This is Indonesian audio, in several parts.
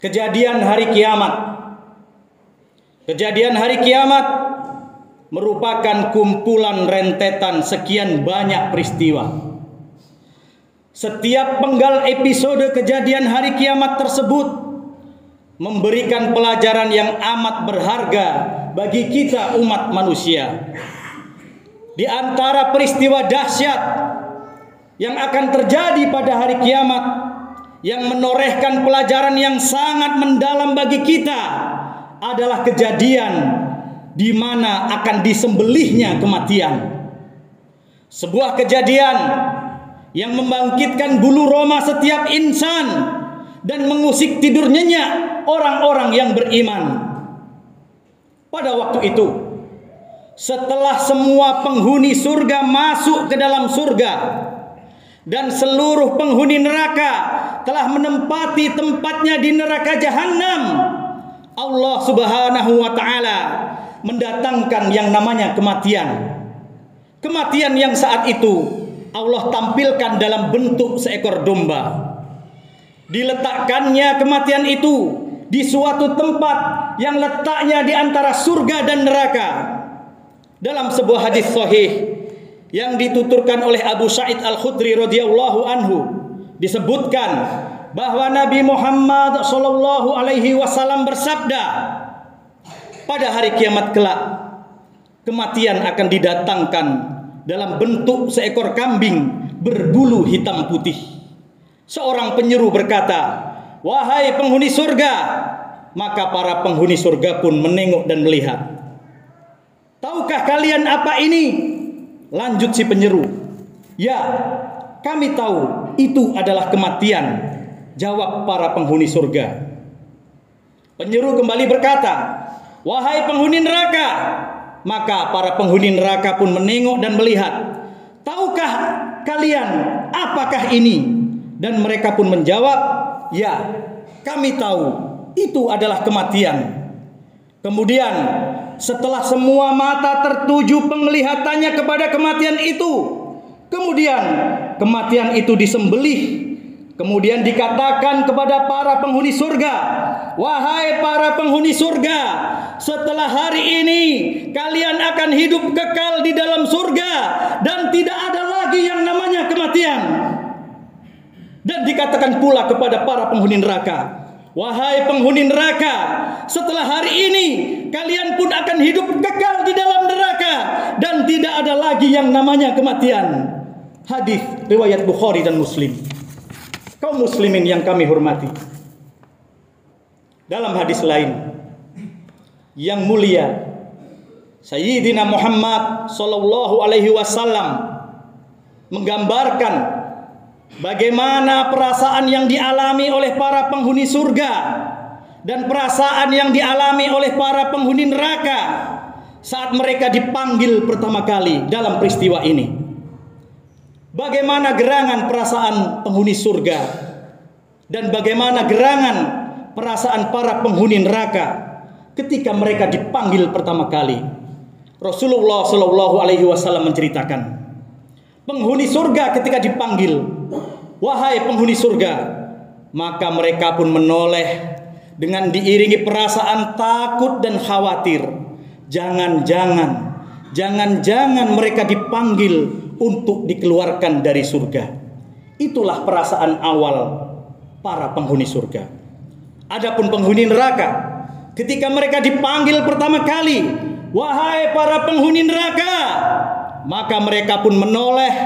kejadian hari kiamat. Kejadian hari kiamat merupakan kumpulan rentetan sekian banyak peristiwa. Setiap penggal episode kejadian hari kiamat tersebut memberikan pelajaran yang amat berharga bagi kita umat manusia. Di antara peristiwa dahsyat yang akan terjadi pada hari kiamat, yang menorehkan pelajaran yang sangat mendalam bagi kita, adalah kejadian di mana akan disembelihnya kematian. Sebuah kejadian yang membangkitkan bulu roma setiap insan dan mengusik tidur nyenyak orang-orang yang beriman. Pada waktu itu, setelah semua penghuni surga masuk ke dalam surga dan seluruh penghuni neraka telah menempati tempatnya di neraka jahanam, Allah Subhanahu wa taala mendatangkan yang namanya kematian. Kematian yang saat itu Allah tampilkan dalam bentuk seekor domba. Diletakkannya kematian itu di suatu tempat yang letaknya di antara surga dan neraka. Dalam sebuah hadis sahih yang dituturkan oleh Abu Sa'id Al-Khudri radhiyallahu anhu, disebutkan bahwa Nabi Muhammad sallallahu alaihi wasallam bersabda, pada hari kiamat kelak kematian akan didatangkan dalam bentuk seekor kambing berbulu hitam putih. Seorang penyeru berkata, "Wahai penghuni surga," maka para penghuni surga pun menengok dan melihat. "Tahukah kalian apa ini?" Lanjut si penyeru, "Ya, kami tahu itu adalah kematian," jawab para penghuni surga. Penyeru kembali berkata, "Wahai penghuni neraka," maka para penghuni neraka pun menengok dan melihat. "Tahukah kalian apakah ini?" Dan mereka pun menjawab, "Ya, kami tahu itu adalah kematian." Kemudian setelah semua mata tertuju penglihatannya kepada kematian itu, kemudian kematian itu disembelih. Kemudian dikatakan kepada para penghuni surga, "Wahai para penghuni surga, setelah hari ini kalian akan hidup kekal di dalam surga dan tidak ada lagi yang namanya kematian." Dan dikatakan pula kepada para penghuni neraka, "Wahai penghuni neraka, setelah hari ini kalian pun akan hidup kekal di dalam neraka dan tidak ada lagi yang namanya kematian." Hadis riwayat Bukhari dan Muslim. Kaum muslimin yang kami hormati, dalam hadis lain yang mulia, Sayyidina Muhammad sallallahu alaihi wasallam menggambarkan bagaimana perasaan yang dialami oleh para penghuni surga dan perasaan yang dialami oleh para penghuni neraka saat mereka dipanggil pertama kali dalam peristiwa ini. Bagaimana gerangan perasaan penghuni surga dan bagaimana gerangan perasaan para penghuni neraka ketika mereka dipanggil pertama kali. Rasulullah Shallallahu Alaihi Wasallam menceritakan, penghuni surga ketika dipanggil, "Wahai penghuni surga," maka mereka pun menoleh dengan diiringi perasaan takut dan khawatir. Jangan-jangan mereka dipanggil untuk dikeluarkan dari surga. Itulah perasaan awal para penghuni surga. Adapun penghuni neraka, ketika mereka dipanggil pertama kali, "Wahai para penghuni neraka," maka mereka pun menoleh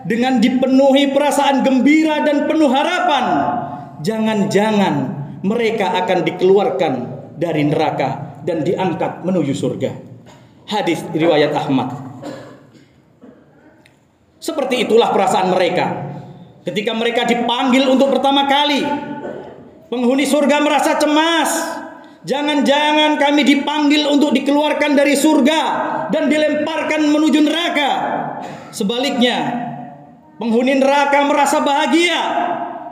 dengan dipenuhi perasaan gembira dan penuh harapan. Jangan-jangan mereka akan dikeluarkan dari neraka dan diangkat menuju surga. Hadis riwayat Ahmad. Seperti itulah perasaan mereka ketika mereka dipanggil untuk pertama kali. Penghuni surga merasa cemas. Jangan-jangan kami dipanggil untuk dikeluarkan dari surga dan dilemparkan menuju neraka. Sebaliknya, penghuni neraka merasa bahagia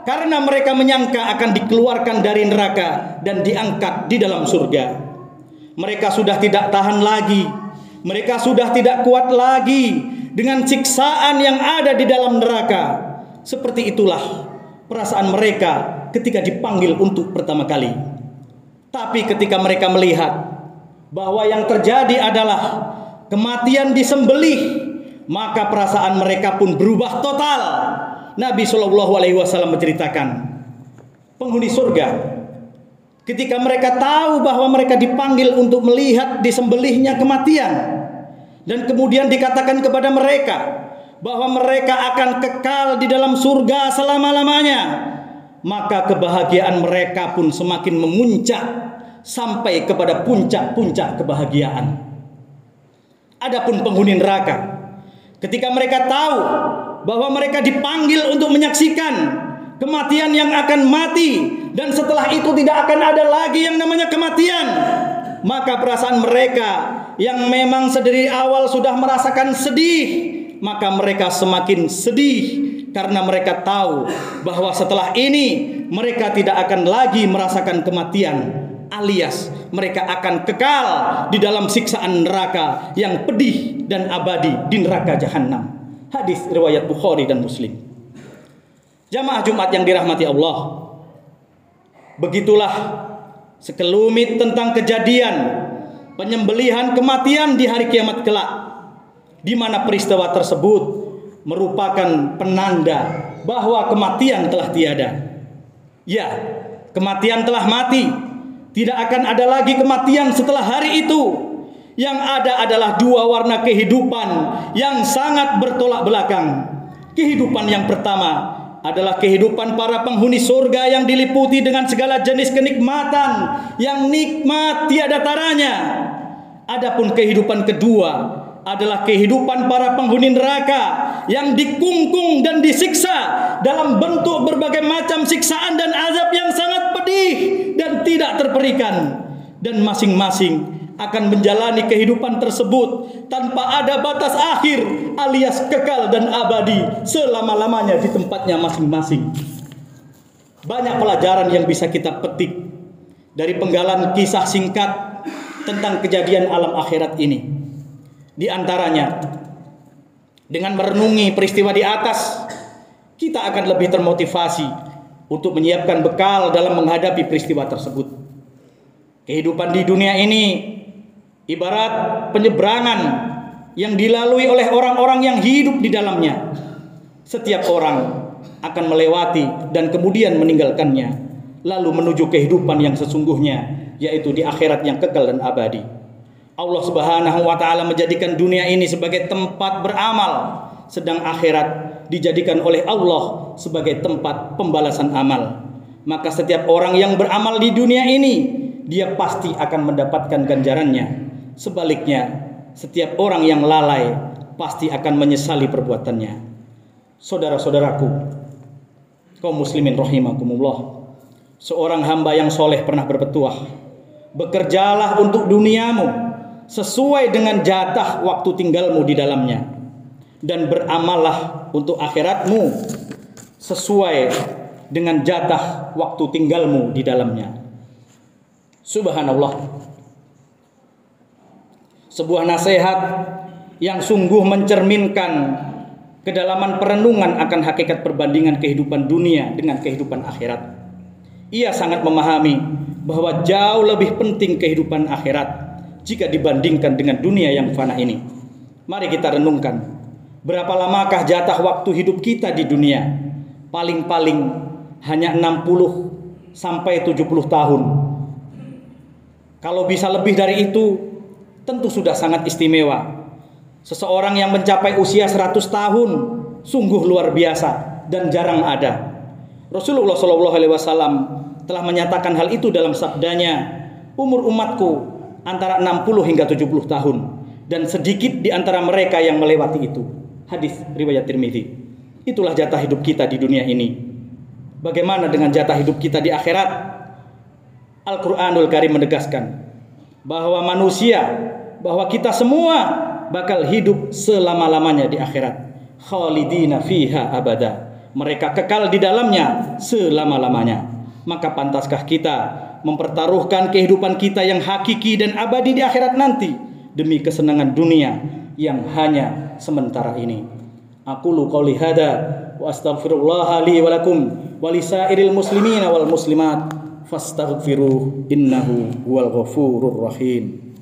karena mereka menyangka akan dikeluarkan dari neraka dan diangkat di dalam surga. Mereka sudah tidak tahan lagi. Mereka sudah tidak kuat lagi dengan siksaan yang ada di dalam neraka. Seperti itulah perasaan mereka ketika dipanggil untuk pertama kali. Tapi ketika mereka melihat bahwa yang terjadi adalah kematian disembelih, maka perasaan mereka pun berubah total. Nabi SAW menceritakan, penghuni surga ketika mereka tahu bahwa mereka dipanggil untuk melihat disembelihnya kematian, dan kemudian dikatakan kepada mereka bahwa mereka akan kekal di dalam surga selama-lamanya, maka kebahagiaan mereka pun semakin memuncak sampai kepada puncak-puncak kebahagiaan. Adapun penghuni neraka, ketika mereka tahu bahwa mereka dipanggil untuk menyaksikan kematian yang akan mati, dan setelah itu tidak akan ada lagi yang namanya kematian, maka perasaan mereka yang memang sedari awal sudah merasakan sedih, maka mereka semakin sedih karena mereka tahu bahwa setelah ini mereka tidak akan lagi merasakan kematian, alias mereka akan kekal di dalam siksaan neraka yang pedih dan abadi di neraka jahanam. Hadis riwayat Bukhari dan Muslim. Jamaah Jumat yang dirahmati Allah, begitulah sekelumit tentang kejadian penyembelihan kematian di hari kiamat kelak, di mana peristiwa tersebut merupakan penanda bahwa kematian telah tiada. Ya, kematian telah mati. Tidak akan ada lagi kematian setelah hari itu. Yang ada adalah dua warna kehidupan yang sangat bertolak belakang. Kehidupan yang pertama adalah kehidupan para penghuni surga yang diliputi dengan segala jenis kenikmatan yang nikmat tiada taranya. Adapun kehidupan kedua adalah kehidupan para penghuni neraka yang dikungkung dan disiksa dalam bentuk berbagai macam siksaan dan azab yang sangat pedih dan tidak terperikan, dan masing-masing akan menjalani kehidupan tersebut tanpa ada batas akhir, alias kekal dan abadi selama-lamanya di tempatnya masing-masing. Banyak pelajaran yang bisa kita petik dari penggalan kisah singkat tentang kejadian alam akhirat ini. Di antaranya, dengan merenungi peristiwa di atas, kita akan lebih termotivasi untuk menyiapkan bekal dalam menghadapi peristiwa tersebut. Kehidupan di dunia ini ibarat penyeberangan yang dilalui oleh orang-orang yang hidup di dalamnya. Setiap orang akan melewati dan kemudian meninggalkannya, lalu menuju kehidupan yang sesungguhnya, yaitu di akhirat yang kekal dan abadi. Allah Subhanahu wa taala menjadikan dunia ini sebagai tempat beramal, sedang akhirat dijadikan oleh Allah sebagai tempat pembalasan amal. Maka setiap orang yang beramal di dunia ini, dia pasti akan mendapatkan ganjarannya. Sebaliknya, setiap orang yang lalai pasti akan menyesali perbuatannya. Saudara-saudaraku, kaum muslimin rahimakumullah, seorang hamba yang soleh pernah berpetuah, bekerjalah untuk duniamu sesuai dengan jatah waktu tinggalmu di dalamnya, dan beramallah untuk akhiratmu sesuai dengan jatah waktu tinggalmu di dalamnya. Subhanallah, sebuah nasihat yang sungguh mencerminkan kedalaman perenungan akan hakikat perbandingan kehidupan dunia dengan kehidupan akhirat. Ia sangat memahami bahwa jauh lebih penting kehidupan akhirat jika dibandingkan dengan dunia yang fana ini. Mari kita renungkan, berapa lamakah jatah waktu hidup kita di dunia? Paling-paling hanya 60 sampai 70 tahun. Kalau bisa lebih dari itu, tentu sudah sangat istimewa. Seseorang yang mencapai usia 100 tahun sungguh luar biasa dan jarang ada. Rasulullah SAW telah menyatakan hal itu dalam sabdanya, umur umatku antara 60 hingga 70 tahun, dan sedikit di antara mereka yang melewati itu. Hadis riwayat Tirmidzi. Itulah jatah hidup kita di dunia ini. Bagaimana dengan jatah hidup kita di akhirat? Al-Quranul Karim menegaskan bahwa bahwa kita semua bakal hidup selama-lamanya di akhirat. Khalidina fiha abada. Mereka kekal di dalamnya selama-lamanya. Maka pantaskah kita mempertaruhkan kehidupan kita yang hakiki dan abadi di akhirat nanti demi kesenangan dunia yang hanya sementara ini? Aqulu qouli hada wa astaghfirullah li wa lakum wa lisairil muslimina wal muslimat fastaghfiruh innahu huwal ghafurur rahim.